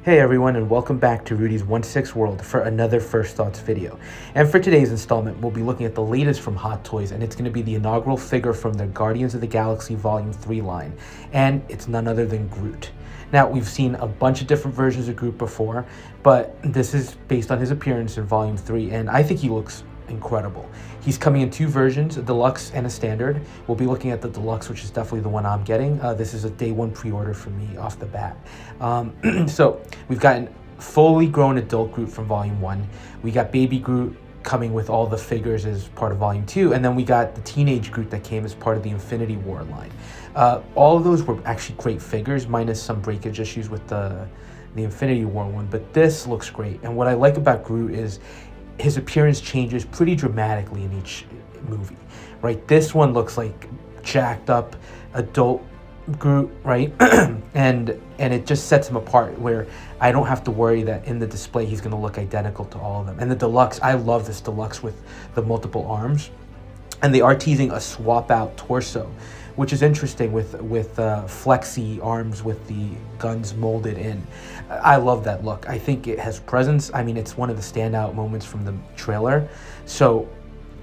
Hey everyone, and welcome back to Rudy's 1/6 World for another First Thoughts video. And for today's installment, we'll be looking at the latest from Hot Toys, and it's going to be the inaugural figure from their Guardians of the Galaxy Volume 3 line, and it's none other than Groot. Now, we've seen a bunch of different versions of Groot before, but this is based on his appearance in Volume 3, and I think he looks incredible. He's coming in two versions, a deluxe and a standard. We'll be looking at the deluxe, which is definitely the one I'm getting. This is a day one pre-order for me off the bat. So we've gotten fully grown adult Groot from Volume 1. We got baby Groot coming with all the figures as part of Volume 2, and then we got the teenage Groot that came as part of the Infinity War line. All of those were actually great figures, minus some breakage issues with the Infinity War one, but this looks great. And what I like about Groot is his appearance changes pretty dramatically in each movie, right? This one looks like jacked up adult Groot, right? and it just sets him apart, where I don't have to worry that in the display he's going to look identical to all of them. And the deluxe, I love this deluxe with the multiple arms, and they are teasing a swap out torso, which is interesting with flexy arms with the guns molded in. I love that look. I think it has presence. I mean, it's one of the standout moments from the trailer. So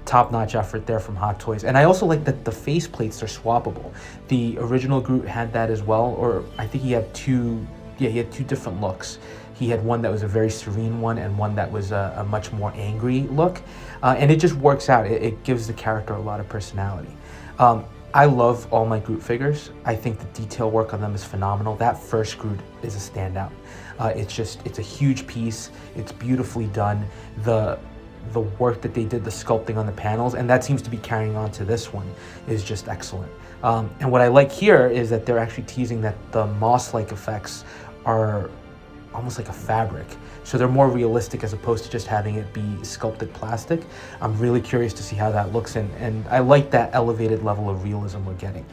top-notch effort there from Hot Toys. And I also like that the face plates are swappable. The original Groot had that as well, or I think he had two different looks. He had one that was a very serene one and one that was a much more angry look. And it just works out. It gives the character a lot of personality. I love all my Groot figures. I think the detail work on them is phenomenal. That first Groot is a standout. It's a huge piece. It's beautifully done. The work that they did, the sculpting on the panels, and that seems to be carrying on to this one, is just excellent. And what I like here is that they're actually teasing that the moss-like effects are almost like a fabric. So they're more realistic as opposed to just having it be sculpted plastic. I'm really curious to see how that looks, and I like that elevated level of realism we're getting.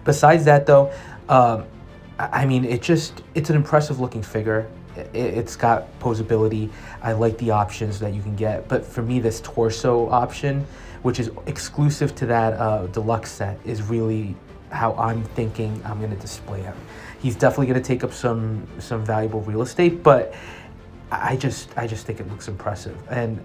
Besides that though, I mean, it's an impressive looking figure. It's got posability. I like the options that you can get, but for me, this torso option, which is exclusive to that deluxe set, is really how I'm thinking I'm going to display him. He's definitely going to take up some valuable real estate, but I just think it looks impressive, and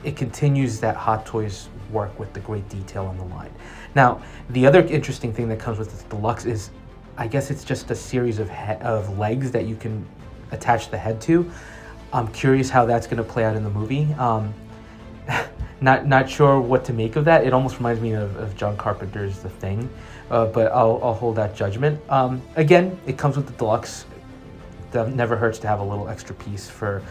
it continues that Hot Toys work with the great detail on the line. Now, the other interesting thing that comes with this deluxe is, I guess it's just a series of legs that you can attach the head to. I'm curious how that's going to play out in the movie. Not sure what to make of that. It almost reminds me of John Carpenter's The Thing, but I'll hold that judgment. Again, it comes with the deluxe. That never hurts to have a little extra piece for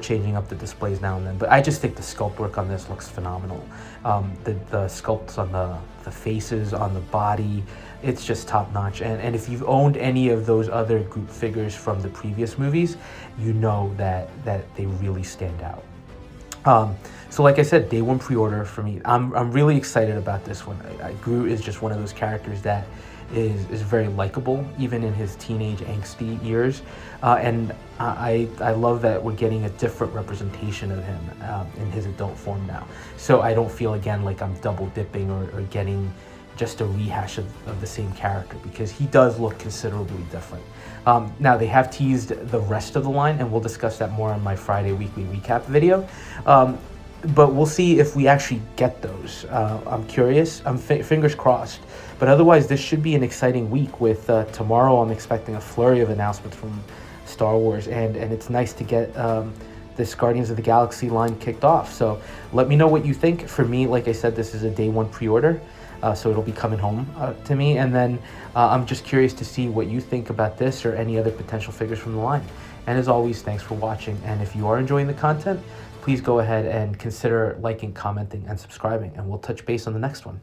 changing up the displays now and then. But I just think the sculpt work on this looks phenomenal. The sculpts on the faces, on the body, it's just top notch. And if you've owned any of those other Groot figures from the previous movies, you know that they really stand out. So like I said, day one pre-order for me. I'm really excited about this one. Groot is just one of those characters that is very likable, even in his teenage angsty years. And I love that we're getting a different representation of him in his adult form now. So I don't feel, again, like I'm double dipping or getting just a rehash of the same character, because he does look considerably different. Now, they have teased the rest of the line, and we'll discuss that more in my Friday weekly recap video. But we'll see if we actually get those. I'm curious. I'm fingers crossed. But otherwise, this should be an exciting week. With tomorrow, I'm expecting a flurry of announcements from Star Wars, and it's nice to get this Guardians of the Galaxy line kicked off. So let me know what you think. For me, like I said, this is a day one pre-order, so it'll be coming home to me. And then I'm just curious to see what you think about this or any other potential figures from the line. And as always, thanks for watching. And if you are enjoying the content, please go ahead and consider liking, commenting, and subscribing, and we'll touch base on the next one.